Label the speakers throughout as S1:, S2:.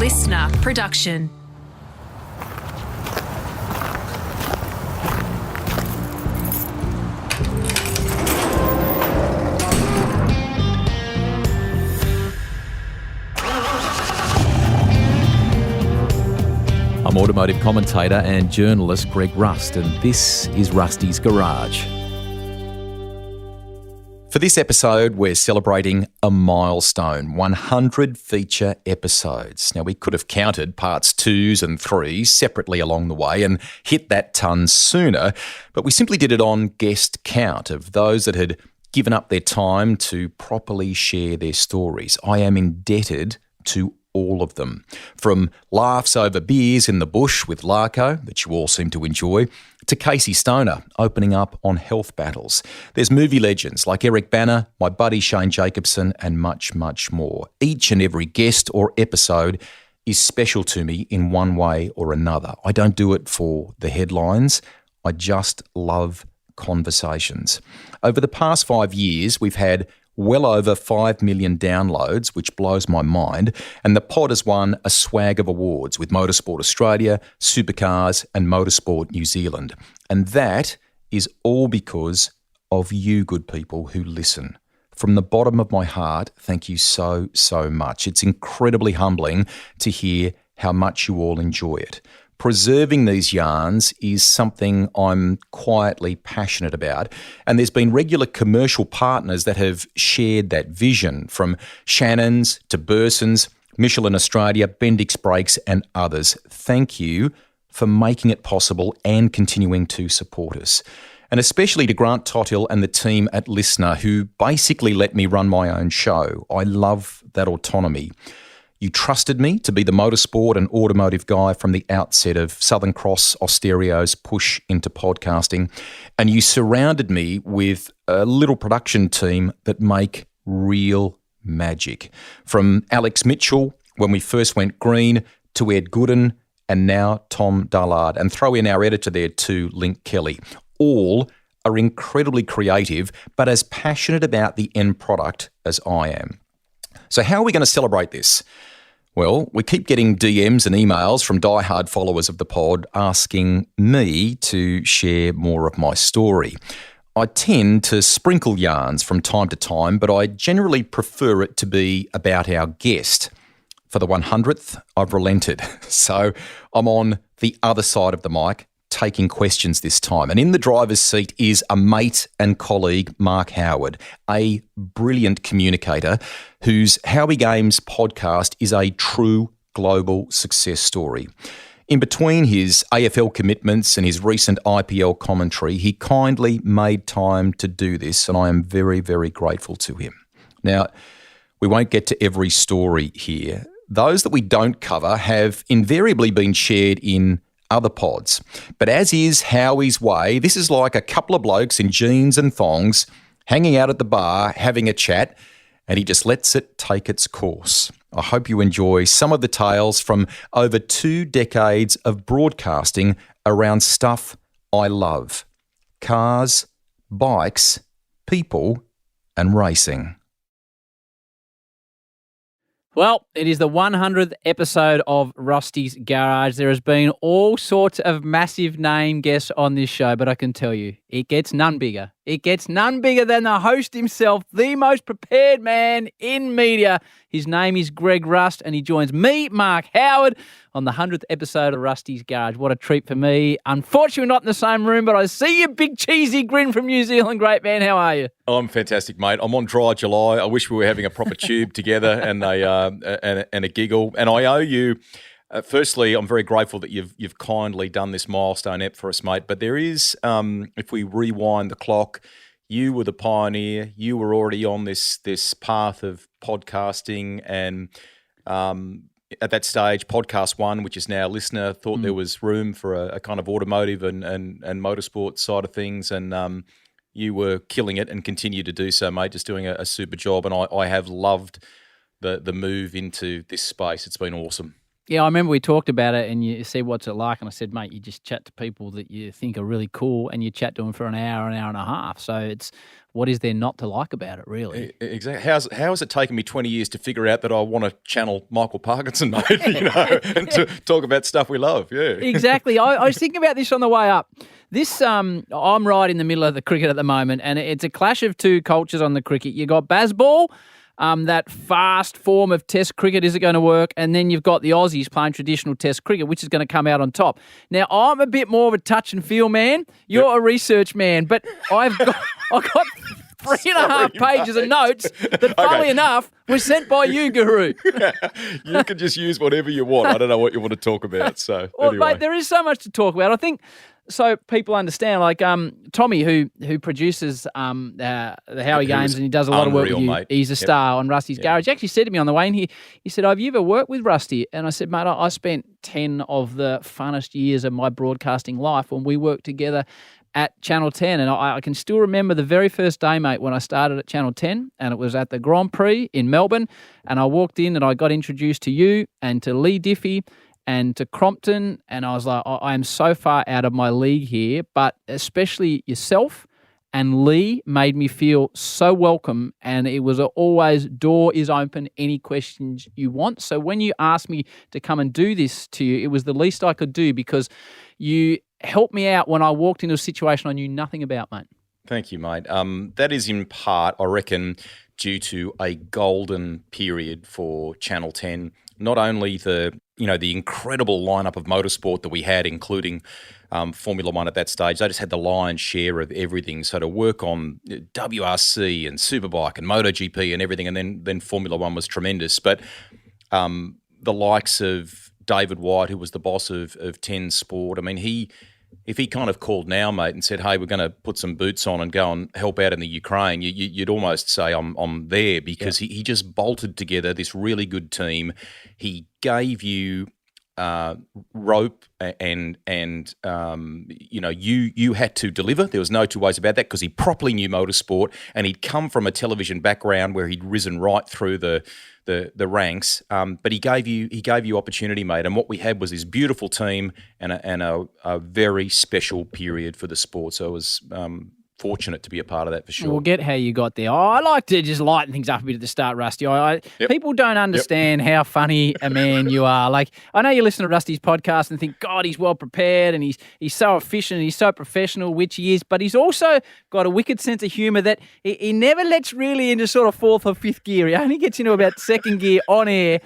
S1: listener production.
S2: I'm automotive commentator and journalist Greg Rust, and this is Rusty's Garage. For this episode, we're celebrating a milestone, 100 feature episodes. Now, we could have counted parts 2s and 3s separately along the way and hit that ton sooner, but we simply did it on guest count of those that had given up their time to properly share their stories. I am indebted to all of them. From laughs over beers in the bush with Larko, that you all seem to enjoy, to Casey Stoner opening up on health battles. There's movie legends like Eric Bana, my buddy Shane Jacobson, and much, much more. Each and every guest or episode is special to me in one way or another. I don't do it for the headlines. I just love conversations. Over the past 5 years, we've had well over 5 million downloads, which blows my mind, and the pod has won a swag of awards with Motorsport Australia, Supercars and Motorsport New Zealand. And that is all because of you good people who listen. From the bottom of my heart, thank you so, so much. It's incredibly humbling to hear how much you all enjoy it. Preserving these yarns is something I'm quietly passionate about, and there's been regular commercial partners that have shared that vision, from Shannon's to Burson's, Michelin Australia, Bendix Brakes and others. Thank you for making it possible and continuing to support us. And especially to Grant Tothill and the team at Listener, who basically let me run my own show. I love that autonomy. You trusted me to be the motorsport and automotive guy from the outset of Southern Cross Austerio's push into podcasting, and you surrounded me with a little production team that make real magic. From Alex Mitchell, when we first went green, to Ed Gooden, and now Tom Dullard. And throw in our editor there too, Link Kelly. All are incredibly creative, but as passionate about the end product as I am. So how are we going to celebrate this? Well, we keep getting DMs and emails from diehard followers of the pod asking me to share more of my story. I tend to sprinkle yarns from time to time, but I generally prefer it to be about our guest. For the 100th, I've relented. So I'm on the other side of the mic, taking questions this time. And in the driver's seat is a mate and colleague, Mark Howard, a brilliant communicator whose Howie Games podcast is a true global success story. In between his AFL commitments and his recent IPL commentary, he kindly made time to do this, and I am very, very grateful to him. Now, we won't get to every story here. Those that we don't cover have invariably been shared in other pods. But as is Howie's way, this is like a couple of blokes in jeans and thongs hanging out at the bar, having a chat, and he just lets it take its course. I hope you enjoy some of the tales from over 2 decades of broadcasting around stuff I love: cars, bikes, people, and racing.
S3: Well, it is the 100th episode of Rusty's Garage. There has been all sorts of massive name guests on this show, but I can tell you, it gets none bigger. It gets none bigger than the host himself, the most prepared man in media. His name is Greg Rust, and he joins me, Mark Howard, on the 100th episode of Rusty's Garage. What a treat for me. Unfortunately, we're not in the same room, but I see your big cheesy grin from New Zealand. Great man, how are you?
S2: I'm fantastic, mate. I'm on dry July. I wish we were having a proper tube together and a giggle. And I owe you. Firstly, I'm very grateful that you've kindly done this milestone ep for us, mate. But there is, if we rewind the clock, you were the pioneer. You were already on this path of podcasting, and at that stage, Podcast One, which is now Listener, thought there was room for a kind of automotive and motorsport side of things, and you were killing it and continue to do so, mate. Just doing a super job, and I have loved the move into this space. It's been awesome.
S3: Yeah, I remember we talked about it and you said, what's it like? And I said, mate, you just chat to people that you think are really cool and you chat to them for an hour and a half. So it's, what is there not to like about it, really?
S2: Exactly. How has it taken me 20 years to figure out that I want to channel Michael Parkinson, mate, and to talk about stuff we love? Yeah.
S3: Exactly. I was thinking about this on the way up. This, I'm right in the middle of the cricket at the moment, and it's a clash of two cultures on the cricket. You got Bazball, that fast form of Test cricket, is it going to work? And then you've got the Aussies playing traditional Test cricket, which is going to come out on top. Now, I'm a bit more of a touch and feel man. You're a research man, but I've got 3.5 pages of notes that, funnily enough, were sent by you, Guru.
S2: You can just use whatever you want. I don't know what you want to talk about. So,
S3: well,
S2: anyway.
S3: mate, there is so much to talk about. I think, so people understand, like Tommy, who produces the Howie Games, and he does a lot of work with you.
S2: Mate.
S3: He's a star on Rusty's Garage. He actually said to me on the way in here, he said, have you ever worked with Rusty? And I said, mate, I spent 10 of the funnest years of my broadcasting life when we worked together at Channel 10. And I can still remember the very first day, mate, when I started at Channel 10, and it was at the Grand Prix in Melbourne. And I walked in and I got introduced to you and to Leigh Diffey and to Crompton, and I was like, I am so far out of my league here, but especially yourself and Leigh made me feel so welcome, and it was always, door is open, any questions you want. So when you asked me to come and do this to you, it was the least I could do, because you helped me out when I walked into a situation I knew nothing about, mate.
S2: Thank you, mate. That is in part, I reckon, due to a golden period for Channel 10. Not only the incredible lineup of motorsport that we had, including Formula One at that stage, they just had the lion's share of everything. So to work on WRC and Superbike and MotoGP and everything, and then Formula One was tremendous. But the likes of David White, who was the boss of 10 Sport, I mean, if he kind of called now, mate, and said, hey, we're going to put some boots on and go and help out in the Ukraine, you'd almost say I'm there, because he just bolted together this really good team. He gave you rope and you had to deliver. There was no two ways about that, because he properly knew motorsport, and he'd come from a television background where he'd risen right through the ranks, but he gave you opportunity, mate. And what we had was this beautiful team and a very special period for the sport. So it was fortunate to be a part of that, for sure.
S3: We'll get how you got there. I like to just lighten things up a bit at the start, Rusty. People don't understand how funny a man you are. Like, I know you listen to Rusty's podcast and think, God, he's well prepared and he's so efficient and he's so professional, which he is, but he's also got a wicked sense of humour that he never lets really into sort of fourth or fifth gear. He only gets into about second gear on air.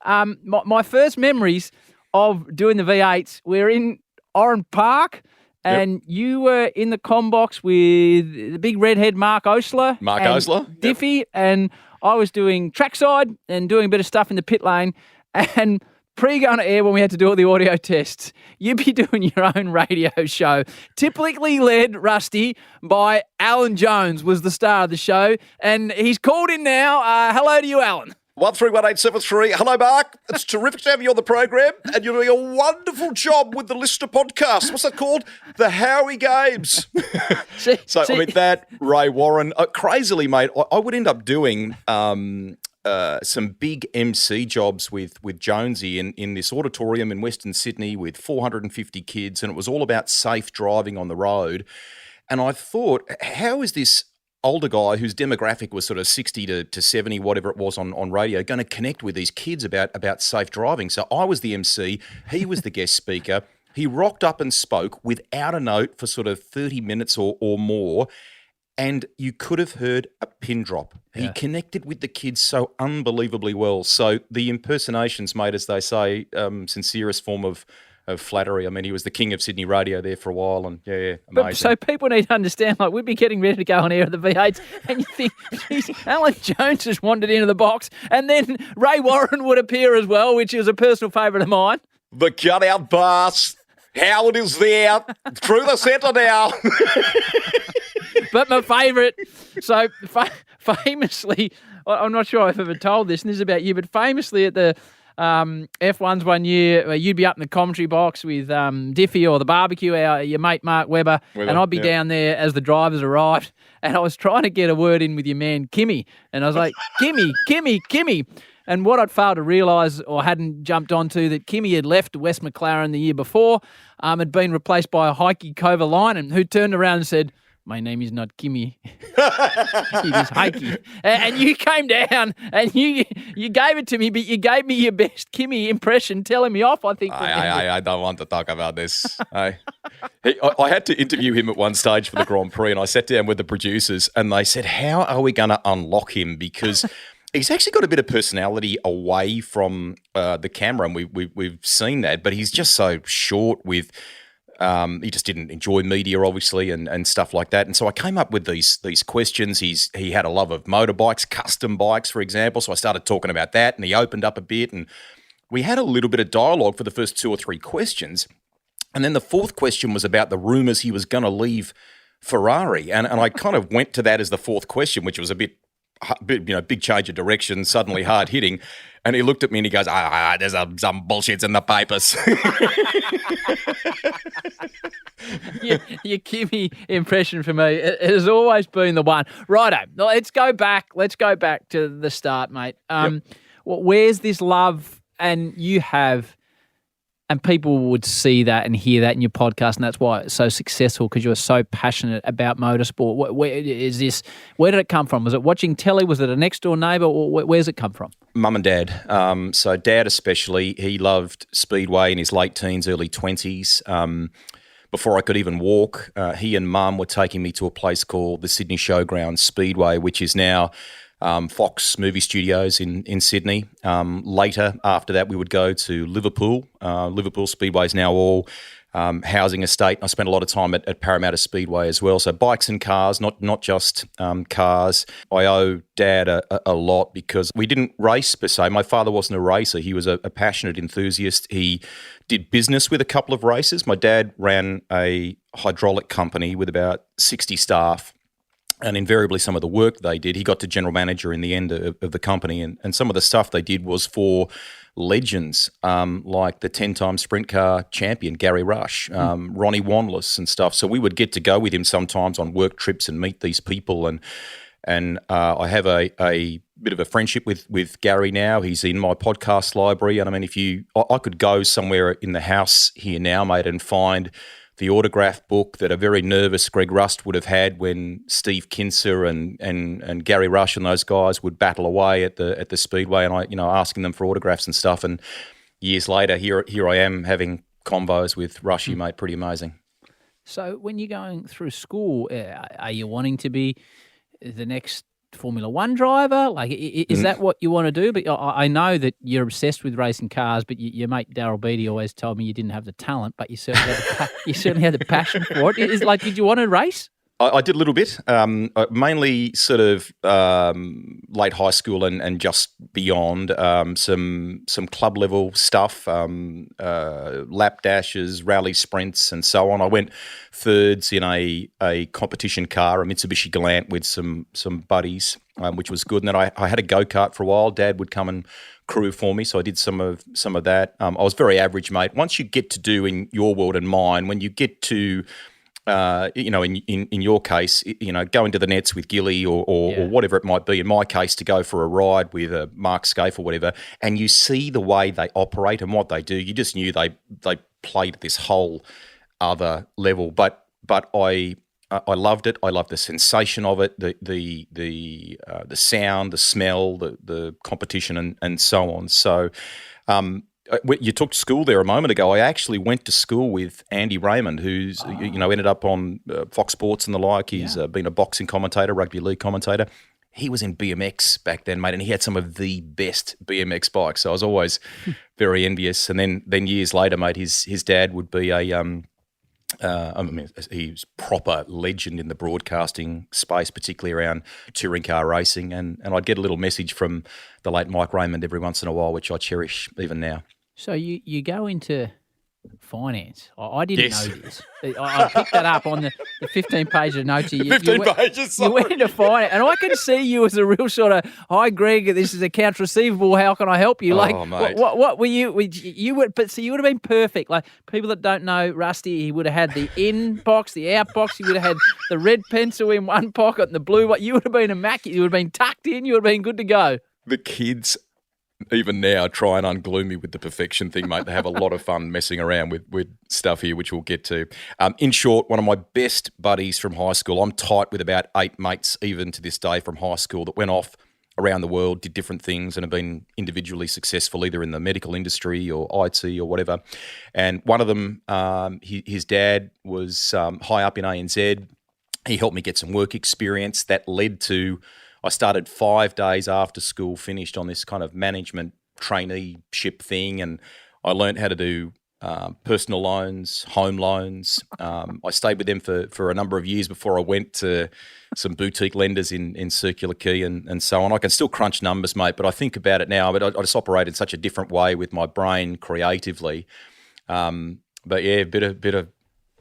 S3: My first memories of doing the V8s, we're in Oran Park, and you were in the comm box with the big redhead Mark Osler. Diffey, and I was doing trackside and doing a bit of stuff in the pit lane. And pre-going to air, when we had to do all the audio tests, you'd be doing your own radio show, typically led, Rusty, by Alan Jones, was the star of the show. And he's called in now. Hello to you, Alan.
S1: 131873. Hello, Mark. It's terrific to have you on the program, and you're doing a wonderful job with the Listener podcast. What's that called? The Howie Games.
S2: I mean, that, Ray Warren, crazily, mate, I would end up doing some big MC jobs with Jonesy in this auditorium in Western Sydney with 450 kids, and it was all about safe driving on the road. And I thought, how is this older guy whose demographic was sort of 60 to 70, whatever it was on radio, going to connect with these kids about safe driving? So I was the MC, he was the guest speaker. He rocked up and spoke without a note for sort of 30 minutes or more, and you could have heard a pin drop. He connected with the kids so unbelievably well. So the impersonations, mate, as they say, sincerest form of flattery. I mean, he was the king of Sydney radio there for a while, and amazing.
S3: But, so people need to understand, like, we'd be getting ready to go on air at the V8s, and you think, geez, Alan Jones just wandered into the box, and then Ray Warren would appear as well, which is a personal favourite of mine.
S1: The cutout pass. Howard is there. Through the centre now.
S3: But my favourite, so famously, I'm not sure I've ever told this, and this is about you, but famously at the F1's one year, you'd be up in the commentary box with Diffey or the barbecue, your mate Mark Webber, and I'd be down there as the drivers arrived, and I was trying to get a word in with your man Kimmy, and I was like, Kimmy, And what I'd failed to realise or hadn't jumped onto that Kimmy had left West McLaren the year before, had been replaced by a Heikki Kovalainen, who turned around and said, "My name is not Kimmy, it is Heikki." And you came down and you gave it to me, but you gave me your best Kimmy impression, telling me off, I think.
S2: I don't want to talk about this. I had to interview him at one stage for the Grand Prix, and I sat down with the producers and they said, how are we going to unlock him? Because he's actually got a bit of personality away from the camera, and we've seen that, but he's just so short with... he just didn't enjoy media, obviously, and stuff like that. And so I came up with these questions. He had a love of motorbikes, custom bikes, for example. So I started talking about that, and he opened up a bit. And we had a little bit of dialogue for the first 2 or 3 questions. And then the 4th question was about the rumours he was going to leave Ferrari. And I kind of went to that as the 4th question, which was a bit, big change of direction, suddenly hard hitting. And he looked at me and he goes, there's some bullshits in the papers.
S3: Your Kimmy impression for me, it has always been the one. Righto, let's go back to the start, mate. Where's this love? And you have... And people would see that and hear that in your podcast, and that's why it's so successful, because you're so passionate about motorsport. Where did it come from? Was it watching telly? Was it a next door neighbour? Or where's it come from?
S2: Mum and Dad. So Dad especially, he loved Speedway in his late teens, early 20s. Before I could even walk, he and Mum were taking me to a place called the Sydney Showground Speedway, which is now Fox Movie Studios in Sydney. Later, after that, we would go to Liverpool. Liverpool Speedway is now all housing estate. I spent a lot of time at Parramatta Speedway as well. So bikes and cars, not just cars. I owe Dad a lot because we didn't race per se. My father wasn't a racer. He was a passionate enthusiast. He did business with a couple of races. My dad ran a hydraulic company with about 60 staff. And invariably, some of the work they did, he got to general manager in the end of the company. And some of the stuff they did was for legends like the 10-time sprint car champion, Gary Rush, Ronnie Wanless and stuff. So we would get to go with him sometimes on work trips and meet these people. And I have a bit of a friendship with Gary now. He's in my podcast library. And I mean, I could go somewhere in the house here now, mate, and find the autograph book that a very nervous Greg Rust would have had when Steve Kinser and Gary Rush and those guys would battle away at the Speedway, and I asking them for autographs and stuff. And years later, here I am having convos with Rushy, mate. Pretty amazing.
S3: So when you're going through school, are you wanting to be the next Formula One driver? Like, is that what you want to do? But I know that you're obsessed with racing cars, but your mate Darryl Beattie always told me you didn't have the talent, but you certainly had the passion for it. Did you want to race?
S2: I did a little bit, mainly sort of late high school and just beyond, some club level stuff, lap dashes, rally sprints and so on. I went thirds in a competition car, a Mitsubishi Galant with some buddies, which was good. And then I had a go-kart for a while. Dad would come and crew for me, so I did some of that. I was very average, mate. Once you get to do in your world and mine, when you get to in your case, going to the nets with Gilly or whatever it might be. In my case, to go for a ride with a Mark Scaife or whatever, and you see the way they operate and what they do, you just knew they played at this whole other level. But I loved it. I loved the sensation of it, the sound, the smell, the competition, and so on. So. You talked school there a moment ago. I actually went to school with Andy Raymond, who's ended up on Fox Sports and the like. He's been a boxing commentator, rugby league commentator. He was in BMX back then, mate, and he had some of the best BMX bikes. So I was always very envious. And then years later, mate, his dad would be he's proper legend in the broadcasting space, particularly around touring car racing. And I'd get a little message from the late Mike Raymond every once in a while, which I cherish even now.
S3: So you go into finance. I didn't know this. I picked that up on the 15 pages of notes.
S2: 15 pages, sorry.
S3: You went into finance, and I can see you as a real sort of, hi, Greg, this is accounts receivable. How can I help you?
S2: Mate.
S3: What were you? You would have been perfect. Like, people that don't know Rusty, he would have had the in box, the out box. He would have had the red pencil in one pocket and the blue one. You would have been immaculate. You would have been tucked in. You would have been good to go.
S2: The kids even now try and unglue me with the perfection thing, mate. They have a lot of fun messing around with stuff here, which we'll get to. In short, one of my best buddies from high school. I'm tight with about 8 mates even to this day from high school that went off around the world, did different things and have been individually successful either in the medical industry or IT or whatever. And one of them, his dad was high up in ANZ. He helped me get some work experience. That led to, I started 5 days after school, finished on this kind of management traineeship thing, and I learned how to do personal loans, home loans. I stayed with them for a number of years before I went to some boutique lenders in Circular Quay and so on. I can still crunch numbers, mate, but I think about it now, but I just operate in such a different way with my brain creatively. But yeah, a bit of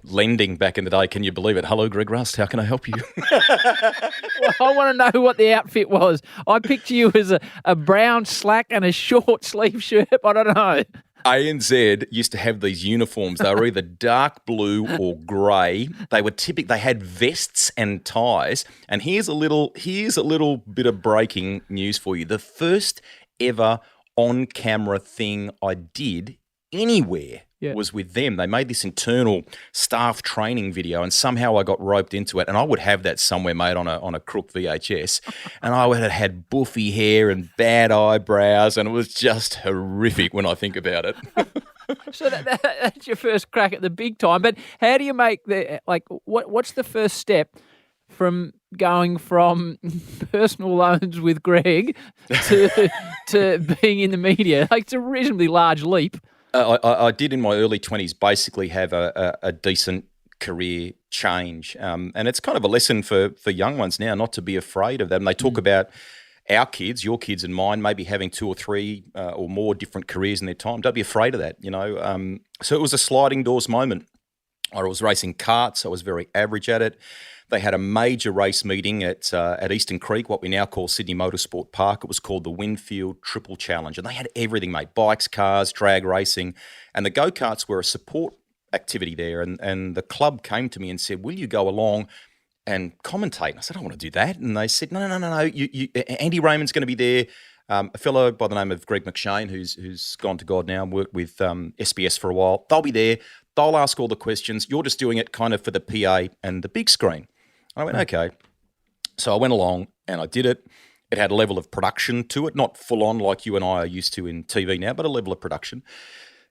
S2: lending back in the day. Can you believe it? Hello, Greg Rust. How can I help you?
S3: Well, I want to know what the outfit was. I picture you as a brown slack and a short sleeve shirt. I don't know.
S2: ANZ used to have these uniforms. They were either dark blue or grey. They had vests and ties. And here's a little bit of breaking news for you. The first ever on-camera thing I did anywhere was with them. They made this internal staff training video, and somehow I got roped into it. And I would have that somewhere, mate, on a crook VHS. And I would have had buffy hair and bad eyebrows, and it was just horrific when I think about it.
S3: So that's your first crack at the big time. But how do you make what's the first step from going from personal loans with Greg to being in the media? Like, it's a reasonably large leap.
S2: I did in my early 20s basically have a decent career change. And it's kind of a lesson for young ones now not to be afraid of them. They talk about our kids, your kids and mine, maybe having 2 or 3 or more different careers in their time. Don't be afraid of that, you know. So it was a sliding doors moment. I was racing karts. I was very average at it. They had a major race meeting at Eastern Creek, what we now call Sydney Motorsport Park. It was called the Winfield Triple Challenge, and they had everything, mate, bikes, cars, drag racing, and the go-karts were a support activity there, and the club came to me and said, will you go along and commentate? And I said, I want to do that. And they said, no, Andy Raymond's going to be there. A fellow by the name of Greg McShane, who's gone to God now and worked with SBS for a while. They'll be there. They'll ask all the questions. You're just doing it kind of for the PA and the big screen. I went, okay. So I went along and I did it. It had a level of production to it, not full on like you and I are used to in TV now, but a level of production.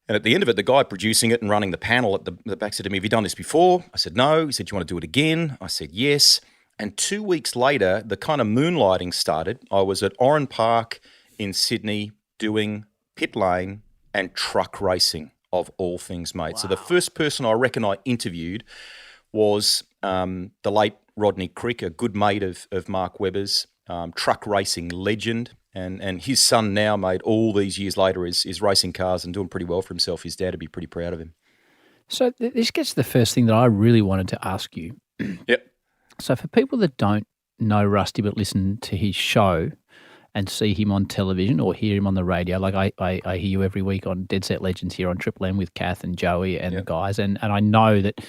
S2: And at the end of it, the guy producing it and running the panel at the back said to me, have you done this before? I said, no. He said, do you want to do it again? I said, yes. And 2 weeks later, the kind of moonlighting started. I was at Oran Park in Sydney doing pit lane and truck racing, of all things, mate. Wow. So the first person I reckon I interviewed was the late Rodney Crick, a good mate of Mark Webber's, truck racing legend. And his son now, mate, all these years later is racing cars and doing pretty well for himself. His dad would be pretty proud of him.
S3: So this gets to the first thing that I really wanted to ask you.
S2: Yep.
S3: So for people that don't know Rusty but listen to his show and see him on television or hear him on the radio, like I hear you every week on Dead Set Legends here on Triple M with Kath and Joey and the guys, and I know that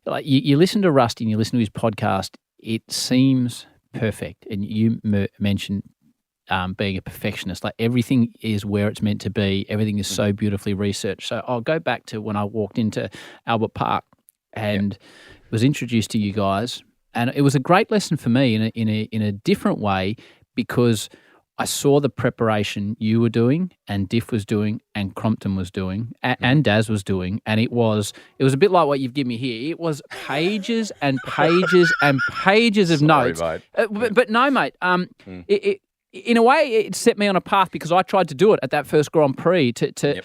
S3: like you listen to Rusty and you listen to his podcast, it seems perfect. And you mentioned being a perfectionist. Like everything is where it's meant to be. Everything is so beautifully researched. So I'll go back to when I walked into Albert Park and was introduced to you guys, and it was a great lesson for me in a different way because I saw the preparation you were doing and Diff was doing and Crompton was doing and Daz was doing, and it was a bit like what you've given me here. It was pages and pages and pages of notes.
S2: Mate.
S3: But no, mate. It in a way it set me on a path because I tried to do it at that first Grand Prix to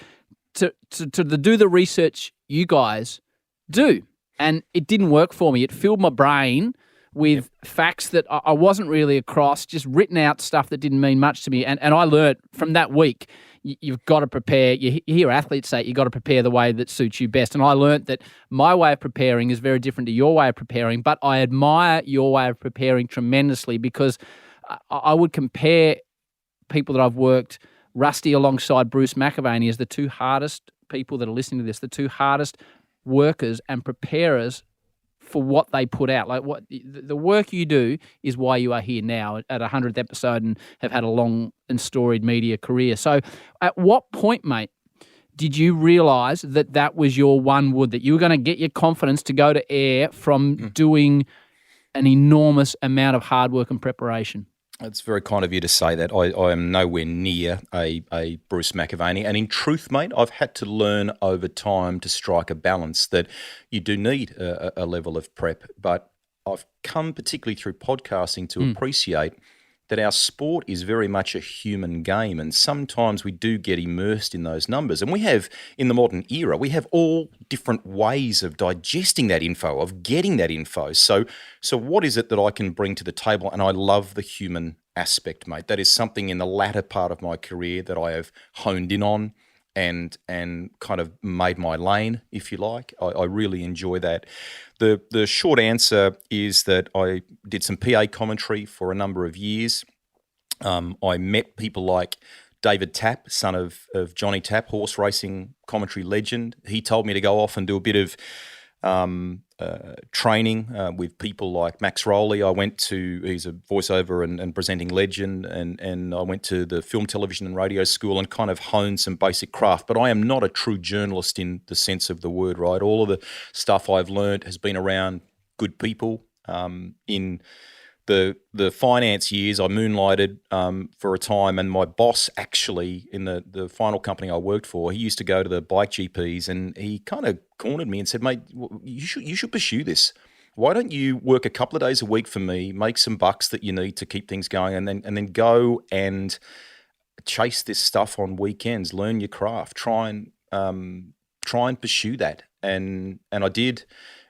S3: do the research you guys do, and it didn't work for me. It filled my brain with facts that I wasn't really across, just written out stuff that didn't mean much to me. And I learned from that week, you've got to prepare. You hear athletes say you've got to prepare the way that suits you best. And I learned that my way of preparing is very different to your way of preparing, but I admire your way of preparing tremendously because I would compare people that I've worked, Rusty alongside Bruce McAvaney, as the 2 hardest people that are listening to this, the 2 hardest workers and preparers for what they put out. Like what the work you do is why you are here now at 100th episode and have had a long and storied media career. So at what point, mate, did you realise that was your one wood, that you were going to get your confidence to go to air from doing an enormous amount of hard work and preparation?
S2: It's very kind of you to say that. I am nowhere near a Bruce McAvaney. And in truth, mate, I've had to learn over time to strike a balance that you do need a level of prep. But I've come, particularly through podcasting, to appreciate that our sport is very much a human game, and sometimes we do get immersed in those numbers. And we have, in the modern era, we have all different ways of digesting that info, of getting that info. So what is it that I can bring to the table? And I love the human aspect, mate. That is something in the latter part of my career that I have honed in on and kind of made my lane, if you like. I really enjoy that. The short answer is that I did some PA commentary for a number of years. I met people like David Tapp, son of Johnny Tapp, horse racing commentary legend. He told me to go off and do a bit of training with people like Max Rowley. He's a voiceover and presenting legend, and I went to the film, television and radio school and kind of honed some basic craft. But I am not a true journalist in the sense of the word, right? All of the stuff I've learned has been around good people. In the finance years, I moonlighted for a time, and my boss actually, in the final company I worked for, he used to go to the bike GPs, and he kind of cornered me and said, mate, you should pursue this. Why don't you work a couple of days a week for me, make some bucks that you need to keep things going, and then go and chase this stuff on weekends, learn your craft, try and pursue that. And I did.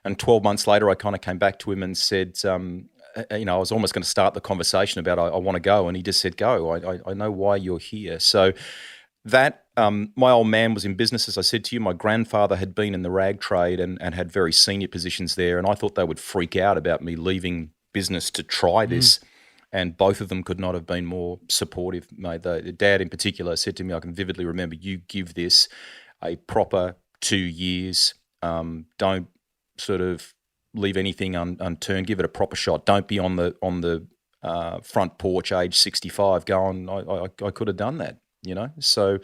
S2: And 12 months later, I kind of came back to him and said, I was almost going to start the conversation about I want to go, and he just said, go. I know why you're here. So that my old man was in business, as I said to you. My grandfather had been in the rag trade and had very senior positions there, and I thought they would freak out about me leaving business to try this. And both of them could not have been more supportive, mate. The dad in particular said to me, I can vividly remember, you give this a proper 2 years. Don't sort of leave anything unturned. Give it a proper shot. Don't be on the front porch, age 65, going, I could have done that, So,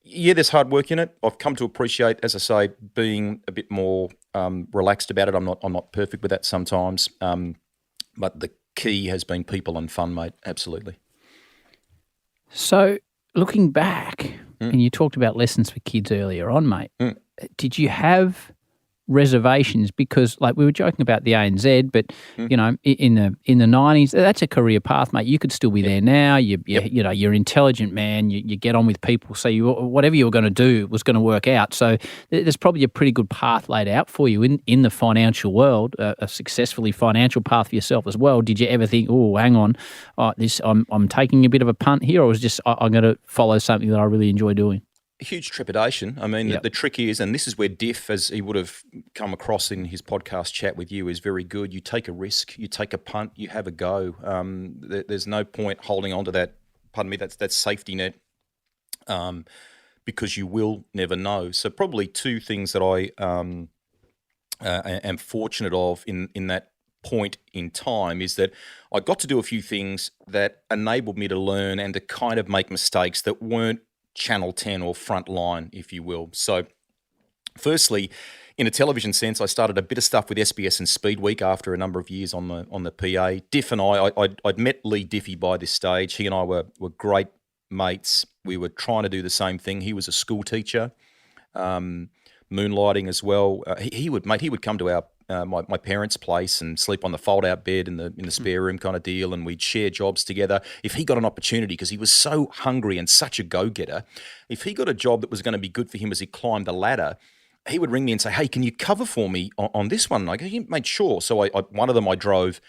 S2: yeah, there's hard work in it. I've come to appreciate, as I say, being a bit more relaxed about it. I'm not perfect with that sometimes, but the key has been people and fun, mate. Absolutely.
S3: So, looking back, and you talked about lessons for kids earlier on, mate. Did you have reservations? Because like we were joking about the ANZ, but in the 90s, that's a career path, mate. You could still be there now. You're an intelligent man. You get on with people. So whatever you were going to do was going to work out. So there's probably a pretty good path laid out for you in the financial world, a successfully financial path for yourself as well. Did you ever think, oh, hang on, I'm taking a bit of a punt here, or was just I'm going to follow something that I really enjoy doing?
S2: Huge trepidation. I mean, the trick is, and this is where Diff, as he would have come across in his podcast chat with you, is very good. You take a risk, you take a punt, you have a go. There's no point holding on to that safety net, because you will never know. So probably two things that I am fortunate of in that point in time is that I got to do a few things that enabled me to learn and to kind of make mistakes that weren't Channel 10 or front line, if you will. So firstly, in a television sense, I started a bit of stuff with SBS and Speedway after a number of years on the PA. Diff and I'd met Leigh Diffey by this stage. He and I were great mates. We were trying to do the same thing. He was a school teacher, moonlighting as well. He would come to our my parents' place and sleep on the fold-out bed in the spare room kind of deal, and we'd share jobs together. If he got an opportunity, because he was so hungry and such a go-getter, if he got a job that was going to be good for him as he climbed the ladder, he would ring me and say, hey, can you cover for me on this one? And I go, yeah, mate, sure. So one of them I drove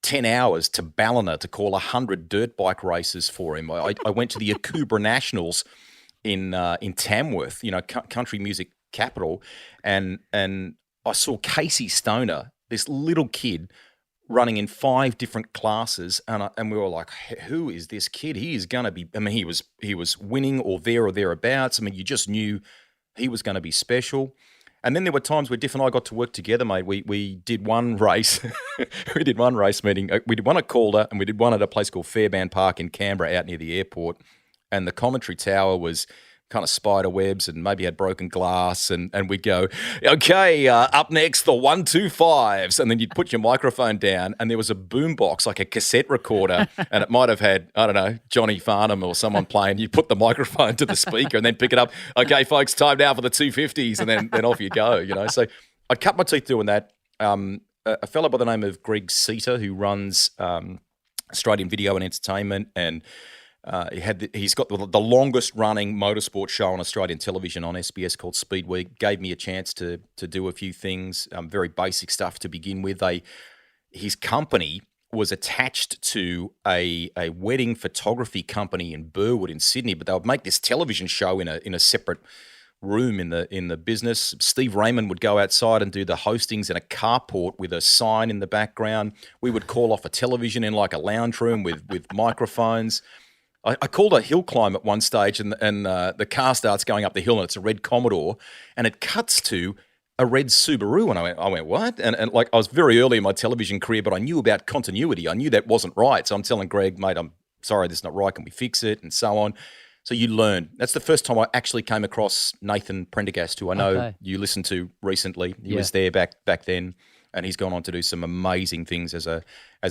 S2: 10 hours to Ballina to call 100 dirt bike races for him. I went to the Akubra Nationals in Tamworth, country music capital, and I saw Casey Stoner, this little kid, running in 5 different classes, and we were like, who is this kid? He is going to be, I mean, he was winning or thereabouts. I mean, you just knew he was going to be special. And then there were times where Diff and I got to work together, mate. We did one race. We did one race meeting. We did one at Calder and we did one at a place called Fairbairn Park in Canberra out near the airport. And the commentary tower was kind of spider webs and maybe had broken glass. And we'd go, okay, up next, the 125s. And then you'd put your microphone down and there was a boombox, like a cassette recorder. And it might have had, I don't know, Johnny Farnham or someone playing. You put the microphone to the speaker and then pick it up. Okay, folks, time now for the 250s. And then off you go, you know. So I'd cut my teeth doing that. A fellow by the name of Greg Seater, who runs Australian Video and Entertainment, and he's got the longest running motorsport show on Australian television on SBS called Speedway. Gave me a chance to do a few things, very basic stuff to begin with. His company was attached to a wedding photography company in Burwood in Sydney, but they would make this television show in a separate room in the business. Steve Raymond would go outside and do the hostings in a carport with a sign in the background. We would call off a television in like a lounge room with microphones. I called a hill climb at one stage and the car starts going up the hill and it's a red Commodore and it cuts to a red Subaru. And I went, what? And like I was very early in my television career, but I knew about continuity. I knew that wasn't right. So I'm telling Greg, mate, I'm sorry, this is not right. Can we fix it? And so on. So you learn. That's the first time I actually came across Nathan Prendergast, who I know you listened to recently. He was there back then. And he's gone on to do some amazing things as a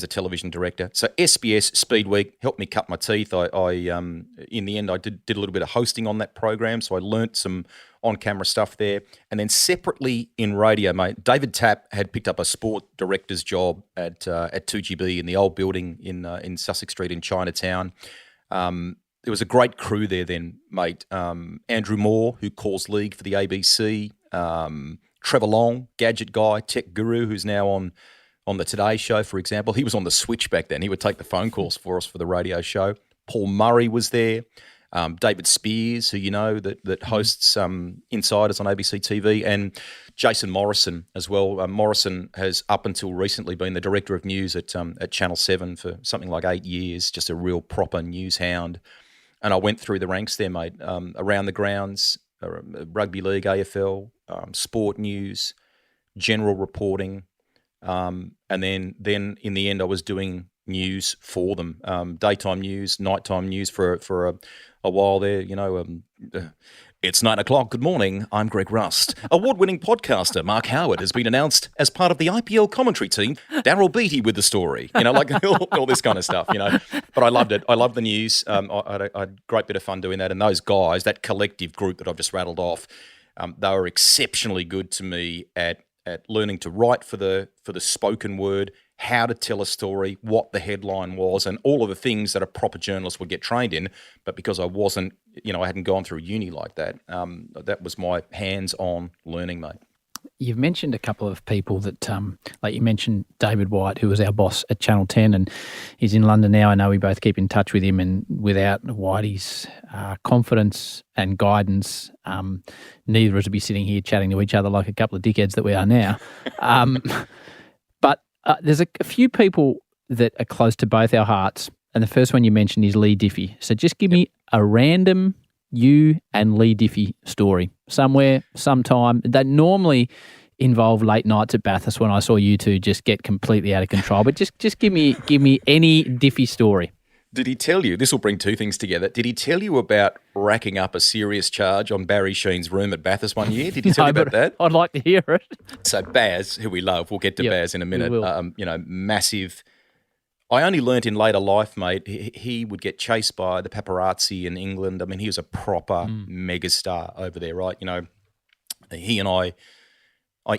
S2: television director. So SBS Speed Week helped me cut my teeth. I in the end, I did a little bit of hosting on that program, so I learnt some on-camera stuff there. And then separately in radio, mate, David Tapp had picked up a sport director's job at 2GB in the old building in Sussex Street in Chinatown. There was a great crew there then, mate. Andrew Moore, who calls league for the ABC. Trevor Long, gadget guy, tech guru, who's now on the Today Show, for example. He was on the switch back then. He would take the phone calls for us for the radio show. Paul Murray was there. David Spears, who you know, that hosts Insiders on ABC TV, and Jason Morrison as well. Morrison has up until recently been the director of news at Channel 7 for something like 8 years, just a real proper news hound. And I went through the ranks there, mate, around the grounds, rugby league, AFL, sport news, general reporting, and then in the end I was doing news for them, daytime news, nighttime news for a while there. You know, it's 9 o'clock. Good morning. I'm Greg Rust. Award-winning podcaster Mark Howard has been announced as part of the IPL commentary team. Daryl Beattie with the story. You know, like all this kind of stuff. You know, but I loved it. I loved the news. I had a great bit of fun doing that. And those guys, that collective group that I've just rattled off, they were exceptionally good to me at learning to write for the spoken word, how to tell a story, what the headline was, and all of the things that a proper journalist would get trained in. But because I wasn't, I hadn't gone through uni like that, that was my hands-on learning, mate.
S3: You've mentioned a couple of people that, like you mentioned David White, who was our boss at Channel 10, and he's in London now. I know we both keep in touch with him, and without Whitey's confidence and guidance, neither of us would be sitting here chatting to each other like a couple of dickheads that we are now. But there's a few people that are close to both our hearts, and the first one you mentioned is Leigh Diffey. So just give me a random you and Leigh Diffey story somewhere, sometime, that normally involve late nights at Bathurst when I saw you two just get completely out of control. But just give me any Diffey story.
S2: Did he tell you, this will bring two things together, did he tell you about racking up a serious charge on Barry Sheen's room at Bathurst one year? Did he tell you about that?
S3: I'd like to hear it.
S2: So Baz, who we love, we'll get to Baz in a minute, massive. I only learnt in later life, mate, he would get chased by the paparazzi in England. I mean, he was a proper megastar over there, right? He and I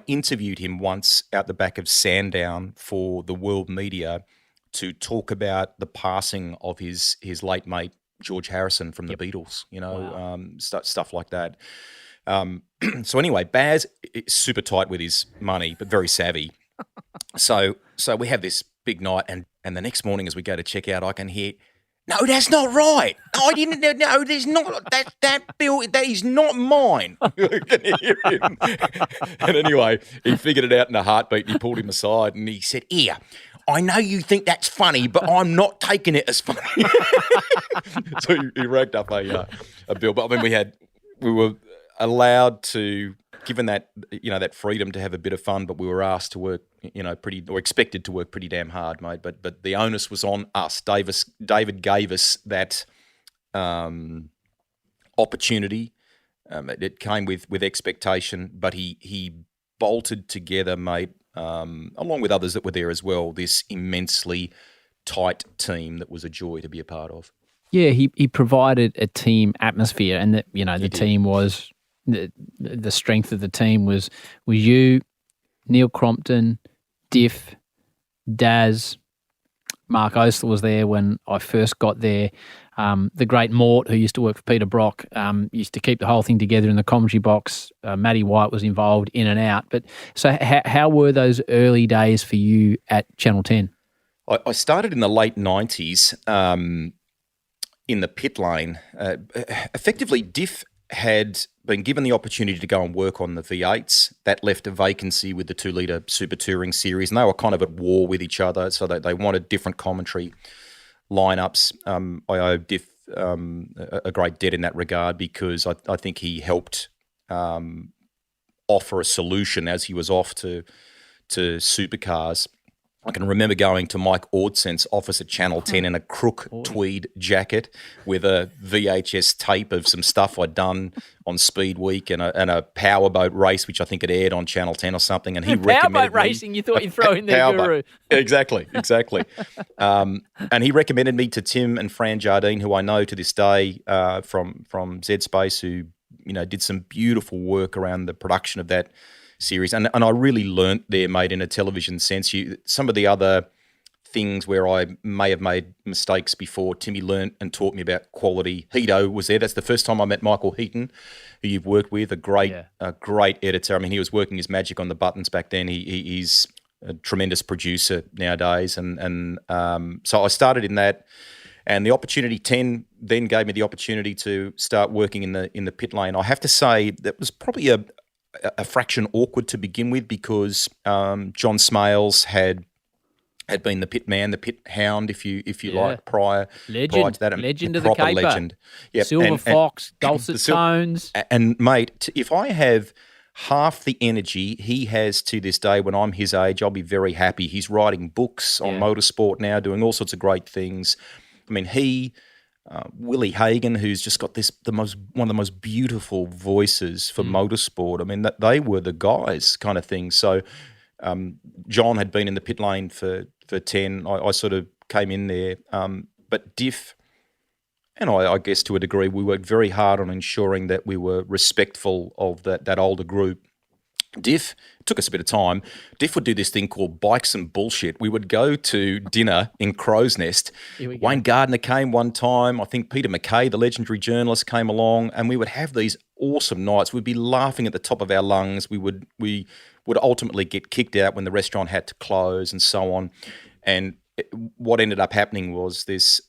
S2: interviewed him once out the back of Sandown for the world media to talk about the passing of his late mate, George Harrison from the Beatles, stuff like that. So anyway, Baz is super tight with his money, but very savvy. So we have this big night, and the next morning as we go to check out, I can hear, no, that's not right. I didn't. No, there's not that bill. That is not mine. I can hear him. And anyway, he figured it out in a heartbeat. And he pulled him aside and he said, "Here, I know you think that's funny, but I'm not taking it as funny." So he racked up a bill. But I mean, we were allowed to given that, that freedom to have a bit of fun, but we were asked to work, or expected to work pretty damn hard, mate. But the onus was on us. David gave us that opportunity. It came with expectation, but he bolted together, mate, along with others that were there as well, this immensely tight team that was a joy to be a part of.
S3: Yeah, he provided a team atmosphere, and the team was the strength of the team was you, Neil Crompton, Diff, Daz, Mark Oster was there when I first got there. The great Mort, who used to work for Peter Brock, used to keep the whole thing together in the commentary box. Matty White was involved in and out. But so how were those early days for you at Channel 10?
S2: I started in the late 90s in the pit lane. Effectively, Diff had been given the opportunity to go and work on the V8s. That left a vacancy with the 2-litre Super Touring Series, and they were kind of at war with each other, so they wanted different commentary lineups. I owe Diff a great debt in that regard, because I think he helped offer a solution as he was off to supercars. I can remember going to Mike Ordson's office at Channel 10 in a crook tweed jacket with a VHS tape of some stuff I'd done on Speed Week and a powerboat race, which I think had aired on Channel 10 or something. And he recommended
S3: powerboat racing, you thought you'd throw in there, Guru.
S2: Exactly. And he recommended me to Tim and Fran Jardine, who I know to this day from Z Space, who did some beautiful work around the production of that series, and I really learnt there, mate, in a television sense. Some of the other things where I may have made mistakes before, Timmy learnt and taught me about quality. Hedo was there. That's the first time I met Michael Heaton, who you've worked with, a great editor. I mean, he was working his magic on the buttons back then. He's a tremendous producer nowadays, and so I started in that. And the opportunity 10 then gave me the opportunity to start working in the pit lane. I have to say that was probably a fraction awkward to begin with, because John Smales had been the pit man, the pit hound, if you like, prior to that.
S3: Legend of the Caper.
S2: Legend. Yep.
S3: Silver Fox, dulcet tones.
S2: And mate, if I have half the energy he has to this day when I'm his age, I'll be very happy. He's writing books on motorsport now, doing all sorts of great things. I mean, Willie Hagan, who's just got one of the most beautiful voices for motorsport. I mean, they were the guys, kind of thing. So John had been in the pit lane for 10. I sort of came in there. But Diff, and I guess to a degree, we worked very hard on ensuring that we were respectful of that older group. Diff, it took us a bit of time. Diff would do this thing called Bikes and Bullshit. We would go to dinner in Crow's Nest. Wayne Gardner came one time. I think Peter McKay, the legendary journalist, came along, and we would have these awesome nights. We'd be laughing at the top of our lungs. We would ultimately get kicked out when the restaurant had to close and so on. And what ended up happening was this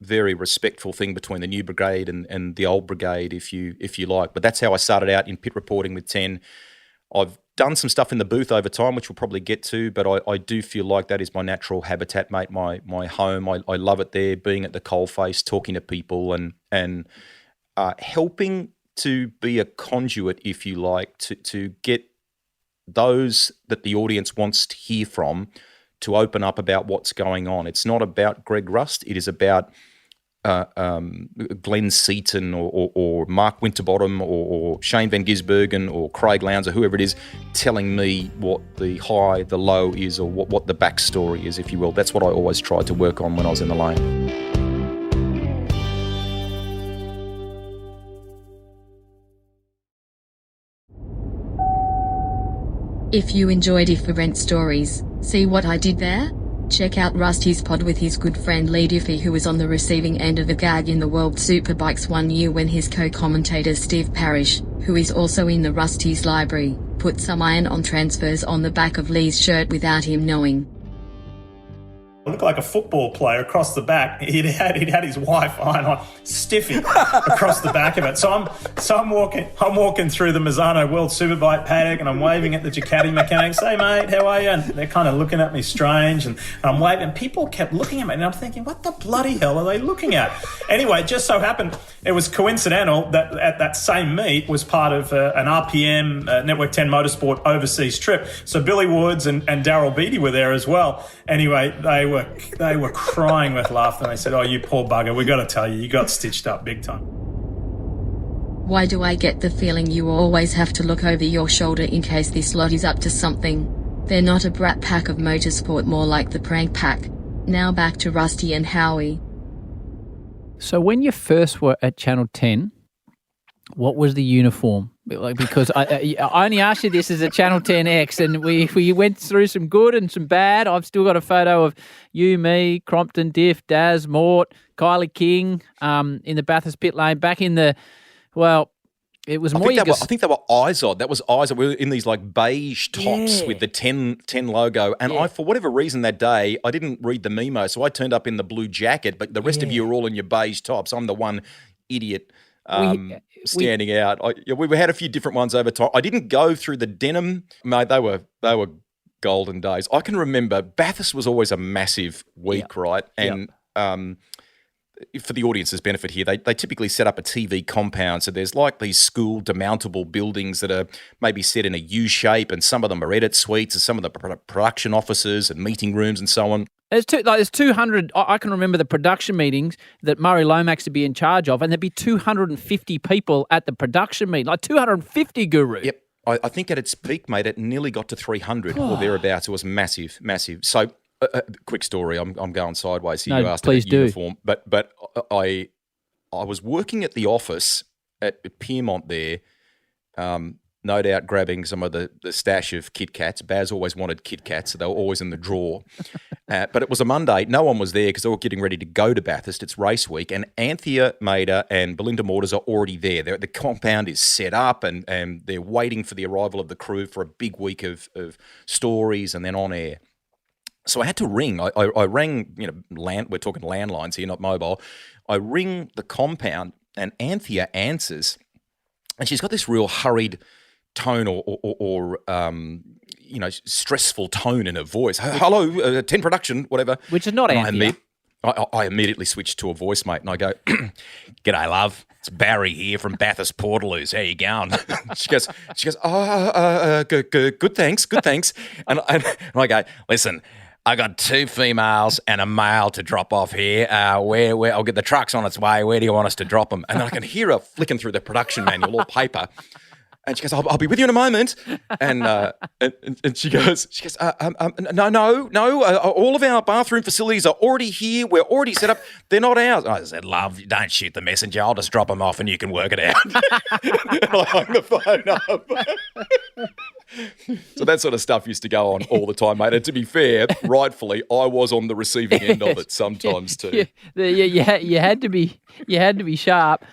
S2: very respectful thing between the new brigade and the old brigade, if you like. But that's how I started out in pit reporting with 10. I've done some stuff in the booth over time, which we'll probably get to, but I do feel like that is my natural habitat, mate, my home. I love it there, being at the coalface, talking to people and helping to be a conduit, if you like, to get those that the audience wants to hear from to open up about what's going on. It's not about Greg Rust. It is about Glenn Seaton or Mark Winterbottom or Shane Van Gisbergen or Craig Lowndes or whoever it is, telling me what the high, the low is, or what the backstory is, if you will. That's what I always tried to work on when I was in the lane.
S4: If you enjoyed Different Stories, see what I did there? Check out Rusty's pod with his good friend Leigh Diffey, who was on the receiving end of a gag in the World Superbikes one year when his co-commentator Steve Parrish, who is also in the Rusty's library, put some iron-on transfers on the back of Leigh's shirt without him knowing.
S5: Looked like a football player across the back. He'd had his wife iron on stiffy across the back of it. So I'm walking through the Mazzano World Superbike paddock, and I'm waving at the Ducati mechanics. Hey mate, how are you? And they're kind of looking at me strange, and I'm waving. And people kept looking at me, and I'm thinking, what the bloody hell are they looking at? Anyway, it just so happened it was coincidental that at that same meet was part of an RPM Network 10 Motorsport overseas trip. So Billy Woods and Daryl Beattie were there as well. Anyway, they were crying with laughter. They said, "Oh, you poor bugger, we got to tell you got stitched up big time."
S4: Why do I get the feeling you always have to look over your shoulder in case this lot is up to something? They're not a brat pack of motorsport, more like the prank pack. Now back to Rusty and Howie.
S3: So when you first were at Channel 10, what was the uniform? Because I only asked you this as a Channel 10X, and we went through some good and some bad. I've still got a photo of you, me, Crompton, Diff, Daz, Mort, Kylie King in the Bathurst pit lane back in the, well, it was more...
S2: I think they were Izod. That was Izod. We were in these like beige tops with the 10 logo. And I, for whatever reason that day, I didn't read the memo, so I turned up in the blue jacket, but the rest of you were all in your beige tops. I'm the one idiot standing out. We had a few different ones over time. I didn't go through the denim. Mate, they were golden days. I can remember Bathurst was always a massive week, right? And for the audience's benefit here, they typically set up a TV compound. So there's like these school demountable buildings that are maybe set in a U shape, and some of them are edit suites, and some of the production offices and meeting rooms and so on.
S3: There's 200. I can remember the production meetings that Murray Lomax would be in charge of, and there'd be 250 people at the production meeting, like 250, Guru.
S2: Yep. I think at its peak, mate, it nearly got to 300 or thereabouts. It was massive, massive. So, quick story. I'm going sideways here.
S3: No,
S2: you asked
S3: please
S2: about
S3: do.
S2: uniform, but I was working at the office at Piermont there. No doubt grabbing some of the stash of Kit Kats. Baz always wanted Kit Kats, so they were always in the drawer. But it was a Monday. No one was there because they were getting ready to go to Bathurst. It's race week. And Anthea Mader and Belinda Mortars are already there. The compound is set up, and they're waiting for the arrival of the crew for a big week of stories and then on air. So I had to ring. I rang, we're talking landlines here, not mobile. I ring the compound, and Anthea answers, and she's got this real hurried tone or stressful tone in her voice. Hello, 10 production, whatever.
S3: Which is not Anthea.
S2: I immediately switched to a voice, mate, and I go, "G'day, love. It's Barry here from Bathurst Portaloos. How you going?" She goes, good, thanks. And I go, "Listen, I got 2 females and a male to drop off here. Where I'll get the truck's on its way. Where do you want us to drop them?" And I can hear her flicking through the production manual or paper. And she goes, "I'll be with you in a moment." And she goes, no. All of our bathroom facilities are already here. We're already set up. They're not ours. I said, "Love, don't shoot the messenger. I'll just drop them off and you can work it out." And I hung the phone up. So that sort of stuff used to go on all the time, mate. And to be fair, rightfully, I was on the receiving end of it sometimes too.
S3: You had to be sharp.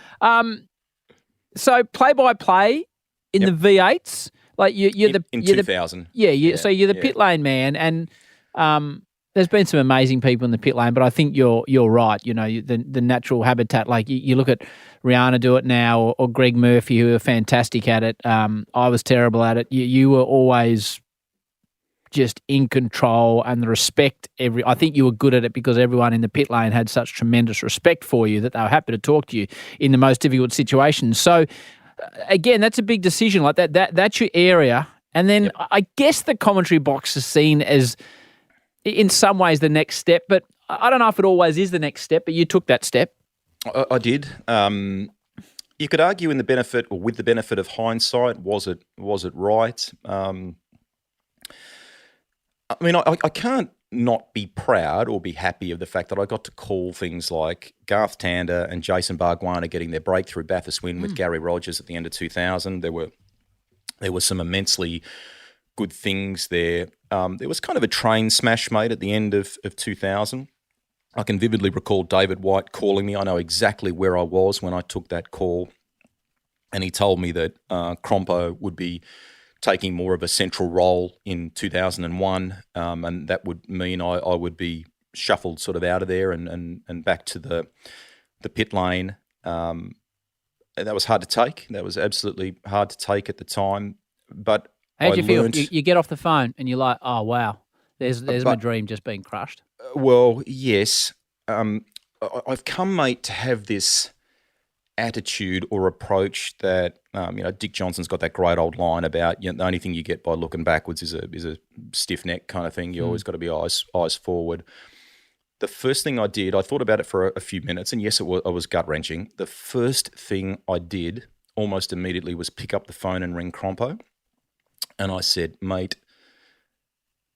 S3: So play-by-play. In the V8s, like you're
S2: in 2000.
S3: So you're the pit lane man, and there's been some amazing people in the pit lane, but I think you're right. The natural habitat, like you look at Rihanna do it now, or Greg Murphy, who are fantastic at it. I was terrible at it. You were always just in control, and the respect. I think you were good at it because everyone in the pit lane had such tremendous respect for you that they were happy to talk to you in the most difficult situations. So. Again, that's a big decision. Like that's your area. And then I guess the commentary box is seen as, in some ways, the next step. But I don't know if it always is the next step, but you took that step.
S2: I did. You could argue with the benefit of hindsight, was it right? I can't not be proud or be happy of the fact that I got to call things like Garth Tander and Jason Bargwanna getting their breakthrough Bathurst win with Gary Rogers at the end of 2000. There were some immensely good things there. There was kind of a train smash, mate, at the end of 2000. I can vividly recall David White calling me. I know exactly where I was when I took that call, and he told me that Crompo would be taking more of a central role in 2001, and that would mean I would be shuffled sort of out of there and back to the pit lane. That was hard to take. That was absolutely hard to take at the time. But
S3: how'd you feel? You get off the phone and you're like, oh, wow, there's my dream just being crushed.
S2: Well, yes. I've come, mate, to have this attitude or approach that, Dick Johnson's got that great old line about, the only thing you get by looking backwards is a stiff neck kind of thing. You always got to be eyes forward. The first thing I did, I thought about it for a few minutes, and yes, I was gut-wrenching. The first thing I did almost immediately was pick up the phone and ring Crompo, and I said, mate,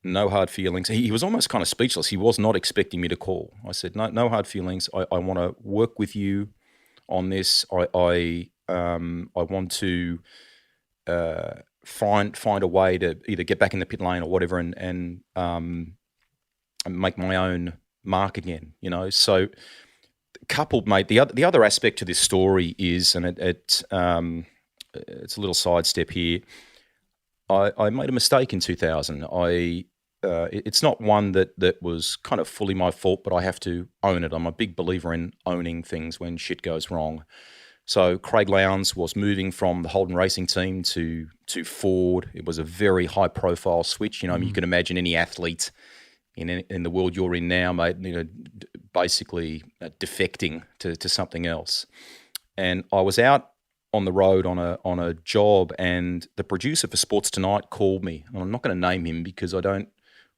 S2: no hard feelings. He was almost kind of speechless. He was not expecting me to call. I said, no hard feelings. I want to work with you on this. I want to find a way to either get back in the pit lane or whatever and make my own mark again, So coupled, mate, the other aspect to this story is, and it's a little sidestep here, I made a mistake in 2000. It's not one that was kind of fully my fault, but I have to own it. I'm a big believer in owning things when shit goes wrong. So Craig Lowndes was moving from the Holden Racing team to Ford. It was a very high-profile switch. You can imagine any athlete in the world you're in now, mate, basically defecting to something else. And I was out on the road on a job, and the producer for Sports Tonight called me. And I'm not going to name him because I don't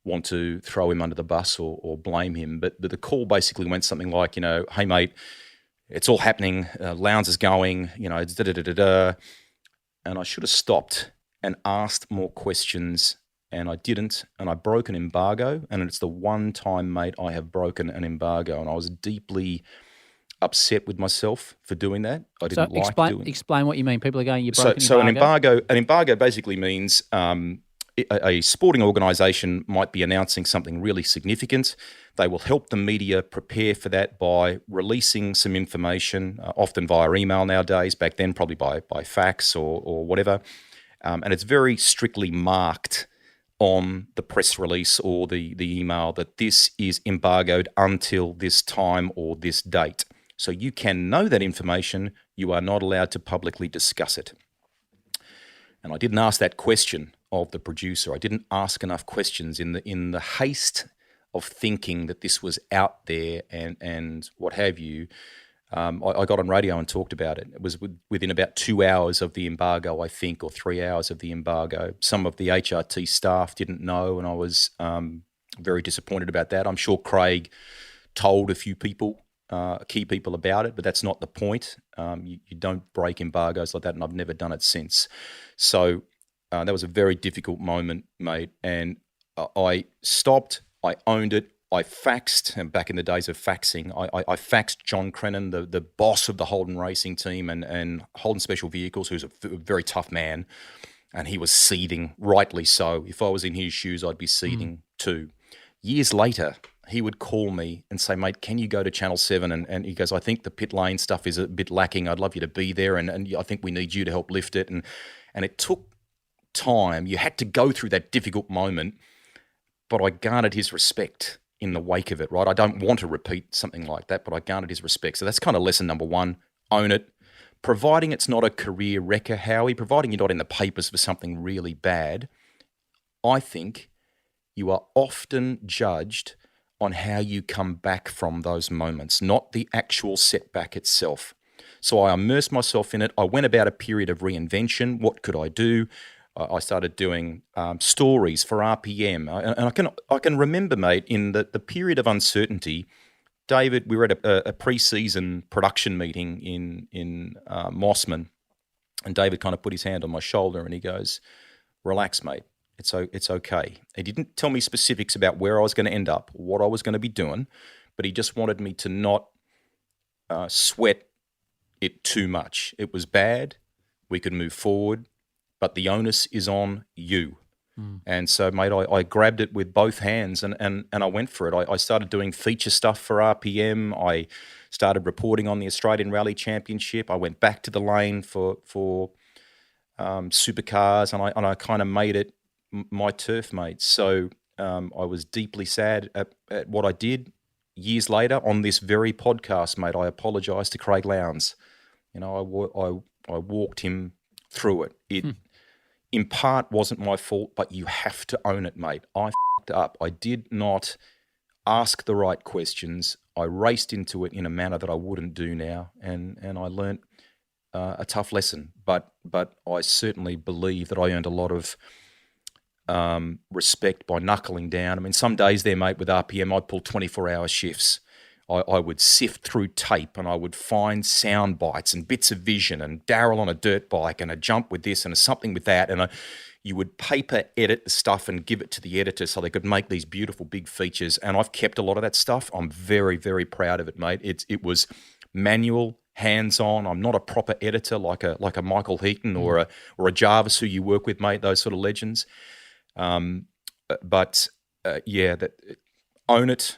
S2: want to throw him under the bus or blame him, but the call basically went something like, hey, mate, it's all happening. Lowndes is going, it's da-da-da-da-da. And I should have stopped and asked more questions, and I didn't, and I broke an embargo, and it's the one time, mate, I have broken an embargo, and I was deeply upset with myself for doing that. I didn't doing it. Explain what you mean. People are going, you broke an embargo? So an embargo basically means a sporting organisation might be announcing something really significant. They will help the media prepare for that by releasing some information, often via email nowadays, back then probably by fax or whatever, and it's very strictly marked on the press release or the email that this is embargoed until this time or this date. So you can know that information, you are not allowed to publicly discuss it. And I didn't ask that question of the producer. I didn't ask enough questions in the haste of thinking that this was out there and what have you. I got on radio and talked about it. It was within about 2 hours of the embargo, I think, or 3 hours of the embargo. Some of the HRT staff didn't know, and I was very disappointed about that. I'm sure Craig told a few people, key people about it, but that's not the point. You don't break embargoes like that, and I've never done it since. So that was a very difficult moment, mate, and I stopped, I owned it, I faxed, and back in the days of faxing, I faxed John Crennan, the boss of the Holden Racing team and Holden Special Vehicles, who's a very tough man, and he was seething, rightly so. If I was in his shoes, I'd be seething too. Years later, he would call me and say, mate, can you go to Channel 7? And he goes, I think the pit lane stuff is a bit lacking. I'd love you to be there, and I think we need you to help lift it. And it took time. You had to go through that difficult moment, but I garnered his respect in the wake of it, right? I don't want to repeat something like that, but I garnered his respect. So that's kind of lesson number one, own it. Providing it's not a career wrecker, Howie, providing you're not in the papers for something really bad, I think you are often judged on how you come back from those moments, not the actual setback itself. So I immersed myself in it. I went about a period of reinvention. What could I do? I started doing stories for RPM, and I can remember, mate, in the period of uncertainty, David, we were at a pre-season production meeting in Mossman, and David kind of put his hand on my shoulder and he goes, "Relax, mate. It's okay." He didn't tell me specifics about where I was going to end up, what I was going to be doing, but he just wanted me to not sweat it too much. It was bad. We could move forward, but the onus is on you. And so, mate, I grabbed it with both hands and I went for it. I started doing feature stuff for RPM. I started reporting on the Australian Rally Championship. I went back to the lane for supercars, and I kind of made it my turf, mate. So I was deeply sad at what I did. Years later, on this very podcast, mate, I apologised to Craig Lowndes. You know, I walked him through it. It in part wasn't my fault, but you have to own it, mate. I f***ed up. I did not ask the right questions. I raced into it in a manner that I wouldn't do now, and I learnt a tough lesson. But I certainly believe that I earned a lot of respect by knuckling down. I mean, some days there, mate, with RPM, I'd pull 24-hour shifts. I would sift through tape and I would find sound bites and bits of vision and Daryl on a dirt bike and a jump with this and a something with that. And you would paper edit the stuff and give it to the editor so they could make these beautiful big features. And I've kept a lot of that stuff. I'm very, very proud of it, mate. It was manual, hands-on. I'm not a proper editor like a Michael Heaton or a Jarvis who you work with, mate, those sort of legends. Own it.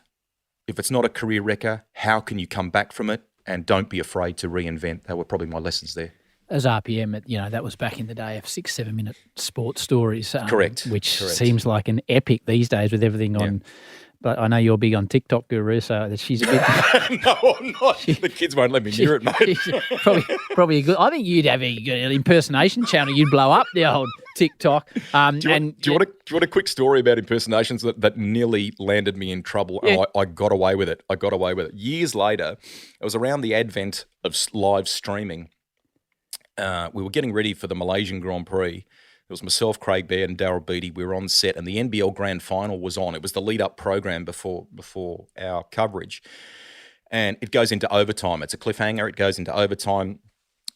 S2: If it's not a career wrecker, how can you come back from it? And don't be afraid to reinvent. That were probably my lessons there.
S3: As RPM, that was back in the day of 6-7 minute sports stories.
S2: Correct.
S3: Which seems like an epic these days with everything on. But I know you're big on TikTok, Guru, so that she's a bit...
S2: No, I'm not. The kids won't let me near it, mate.
S3: Probably a good... I think you'd have an impersonation channel. You'd blow up the old TikTok.
S2: Do you want a quick story about impersonations that nearly landed me in trouble?
S3: Yeah.
S2: I got away with it. Years later, it was around the advent of live streaming. We were getting ready for the Malaysian Grand Prix. It was myself, Craig Baird, and Daryl Beattie. We were on set, and the NBL Grand Final was on. It was the lead-up program before our coverage. And it goes into overtime. It's a cliffhanger. It goes into overtime.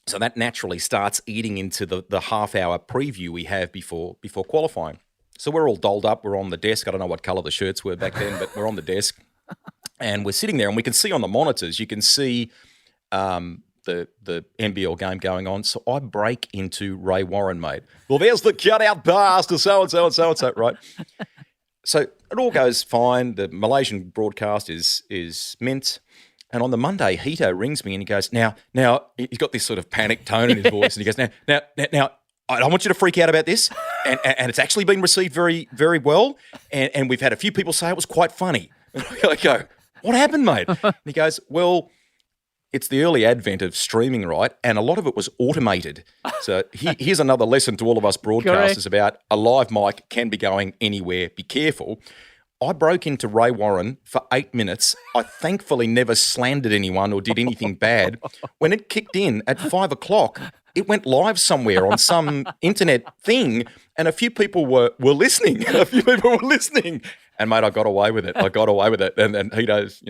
S2: So that naturally starts eating into the half-hour preview we have before qualifying. So we're all dolled up. We're on the desk. I don't know what colour the shirts were back then, but we're on the desk. And we're sitting there, and we can see on the monitors, you can see the NBL game going on. So I break into Ray Warren, mate. Well, there's the cutout pass to so-and-so and so-and-so, right? So it all goes fine. The Malaysian broadcast is mint. And on the Monday, Hito rings me and he goes, now, he's got this sort of panic tone in his voice. And he goes, now, I don't want you to freak out about this. And it's actually been received very, very well. And we've had a few people say it was quite funny. And I go, what happened, mate? And he goes, well, it's the early advent of streaming, right? And a lot of it was automated. So here's another lesson to all of us broadcasters about a live mic can be going anywhere. Be careful. I broke into Ray Warren for 8 minutes. I thankfully never slandered anyone or did anything bad. When it kicked in at 5 o'clock, it went live somewhere on some internet thing, and a few people were listening. And, mate, I got away with it. And Hito's,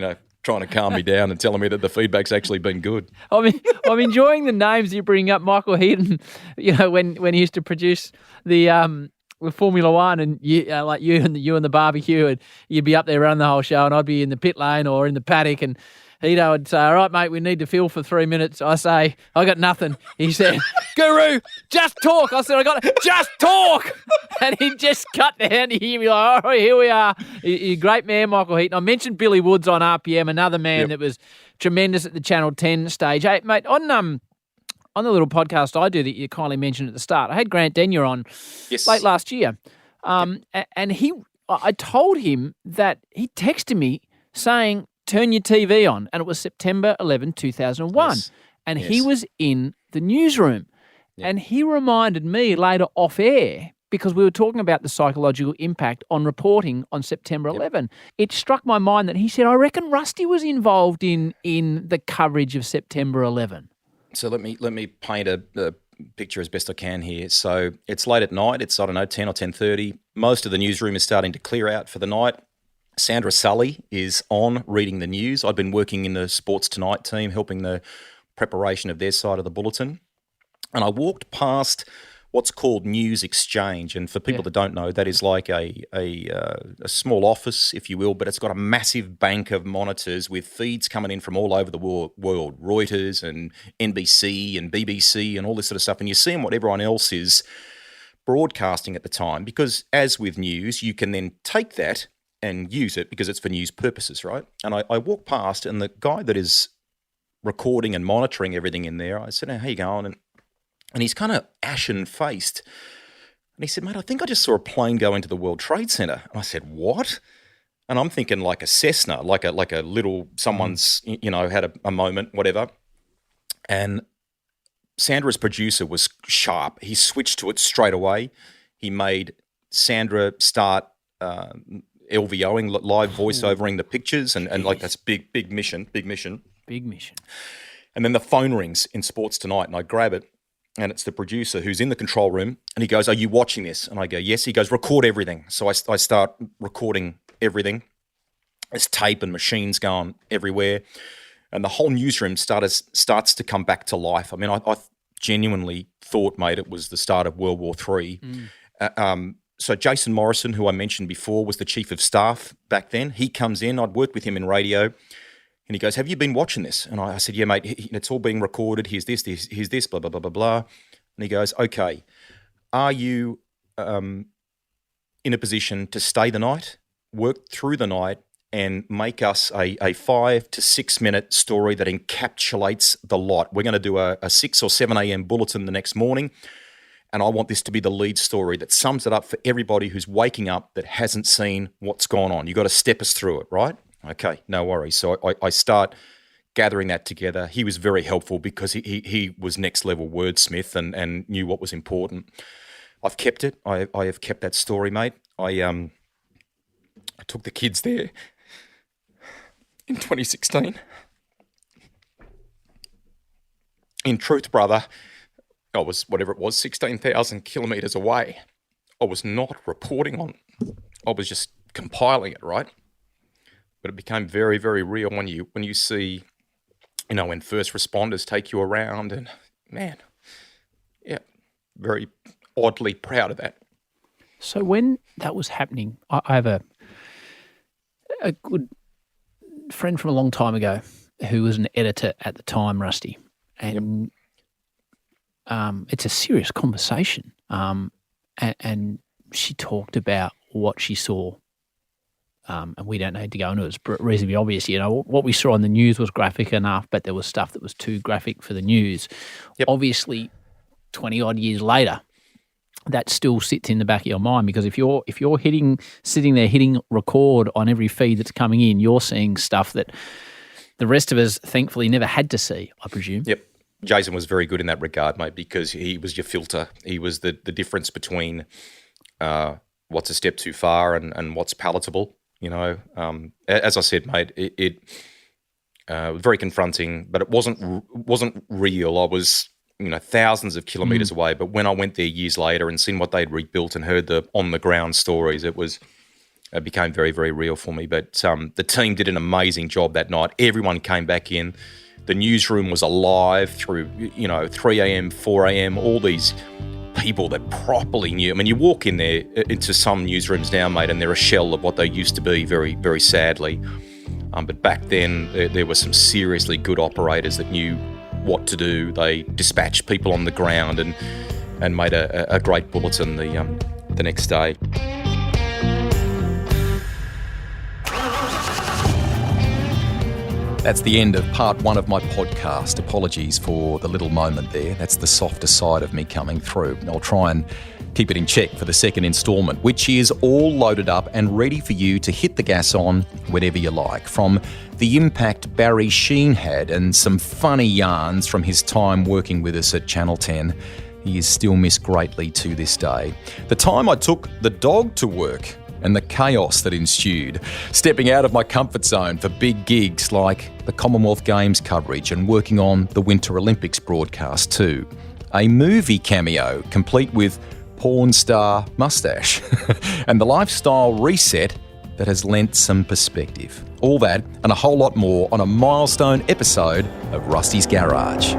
S2: trying to calm me down and telling me that the feedback's actually been good.
S3: I'm enjoying the names you bring up. Michael Heaton, when he used to produce the Formula One, and you and the barbecue, and you'd be up there running the whole show, and I'd be in the pit lane or in the paddock, and Hito would say, all right, mate, we need to fill for 3 minutes. I say, I got nothing. He said, Guru, just talk. I said, I got it. Just talk. And he just cut down to hear me like, all right, here we are. You're a great man, Michael Heaton. I mentioned Billy Woods on RPM, another man that was tremendous at the Channel 10 stage. Hey, mate, on the little podcast I do that you kindly mentioned at the start, I had Grant Denyer on late last year. And I told him that he texted me saying, turn your TV on. And it was September 11, 2001. Yes. And he was in the newsroom. Yep. And he reminded me later off air, because we were talking about the psychological impact on reporting on September 11. It struck my mind that he said, I reckon Rusty was involved in the coverage of September 11.
S2: So let me paint a picture as best I can here. So it's late at night. It's, 10 or 10:30. Most of the newsroom is starting to clear out for the night. Sandra Sully is on reading the news. I'd been working in the Sports Tonight team, helping the preparation of their side of the bulletin. And I walked past what's called News Exchange. And for people that don't know, that is like a small office, if you will, but it's got a massive bank of monitors with feeds coming in from all over the world, Reuters and NBC and BBC and all this sort of stuff. And you're seeing what everyone else is broadcasting at the time, because as with news, you can then take that and use it because it's for news purposes, right? And I walked past, and the guy that is recording and monitoring everything in there, I said, hey, how you going? And he's kind of ashen-faced. And he said, mate, I think I just saw a plane go into the World Trade Center. And I said, what? And I'm thinking like a Cessna, like a little, someone's, had a moment, whatever. And Sandra's producer was sharp. He switched to it straight away. He made Sandra start LVOing, live voiceovering the pictures, and like that's big mission. And then the phone rings in Sports Tonight, and I grab it, and it's the producer who's in the control room, and he goes, "Are you watching this?" And I go, "Yes." He goes, "Record everything." So I start recording everything. There's tape and machines going everywhere, and the whole newsroom starts to come back to life. I mean, I genuinely thought, mate, it was the start of World War III. So Jason Morrison, who I mentioned before, was the chief of staff back then. He comes in. I'd worked with him in radio, and he goes, "Have you been watching this?" And I said, "Yeah, mate, it's all being recorded. Here's this, blah, blah, blah, blah, blah." And he goes, "Okay, are you in a position to stay the night, work through the night, and make us a 5 to 6 minute story that encapsulates the lot? We're going to do a 6 or 7 a.m. bulletin the next morning, and I want this to be the lead story that sums it up for everybody who's waking up that hasn't seen what's gone on. You've got to step us through it, right?" Okay, no worries. So I start gathering that together. He was very helpful because he was next level wordsmith and knew what was important. I've kept it. I have kept that story, mate. I took the kids there in 2016. In truth, brother, I was, 16,000 kilometres away. I was not reporting on it. I was just compiling it, right? But it became very, very real when you see, when first responders take you around, and man, yeah, very oddly proud of that.
S3: So when that was happening, I have a good friend from a long time ago who was an editor at the time, Rusty, and it's a serious conversation. And she talked about what she saw. And we don't need to go into it. It's reasonably obvious. What we saw on the news was graphic enough, but there was stuff that was too graphic for the news. Yep. Obviously, 20-odd years later, that still sits in the back of your mind, because if you're sitting there hitting record on every feed that's coming in, you're seeing stuff that the rest of us thankfully never had to see, I presume.
S2: Yep. Jason was very good in that regard, mate, because he was your filter. He was the difference between what's a step too far and what's palatable. As I said, mate, it was very confronting, but it wasn't real. I was, thousands of kilometres away. But when I went there years later and seen what they'd rebuilt and heard the on the ground stories, it became very, very real for me. But the team did an amazing job that night. Everyone came back in. The newsroom was alive through 3 a.m., 4 a.m. All these people that properly knew. I mean, you walk in there into some newsrooms now, mate, and they're a shell of what they used to be, very, very sadly. But back then, there were some seriously good operators that knew what to do. They dispatched people on the ground and made a great bulletin the next day. That's the end of part 1 of my podcast. Apologies for the little moment there. That's the softer side of me coming through. I'll try and keep it in check for the second instalment, which is all loaded up and ready for you to hit the gas on whenever you like. From the impact Barry Sheen had and some funny yarns from his time working with us at Channel 10, he is still missed greatly to this day. The time I took the dog to work and the chaos that ensued, stepping out of my comfort zone for big gigs like the Commonwealth Games coverage and working on the Winter Olympics broadcast too. A movie cameo complete with porn star mustache and the lifestyle reset that has lent some perspective. All that and a whole lot more on a milestone episode of Rusty's Garage.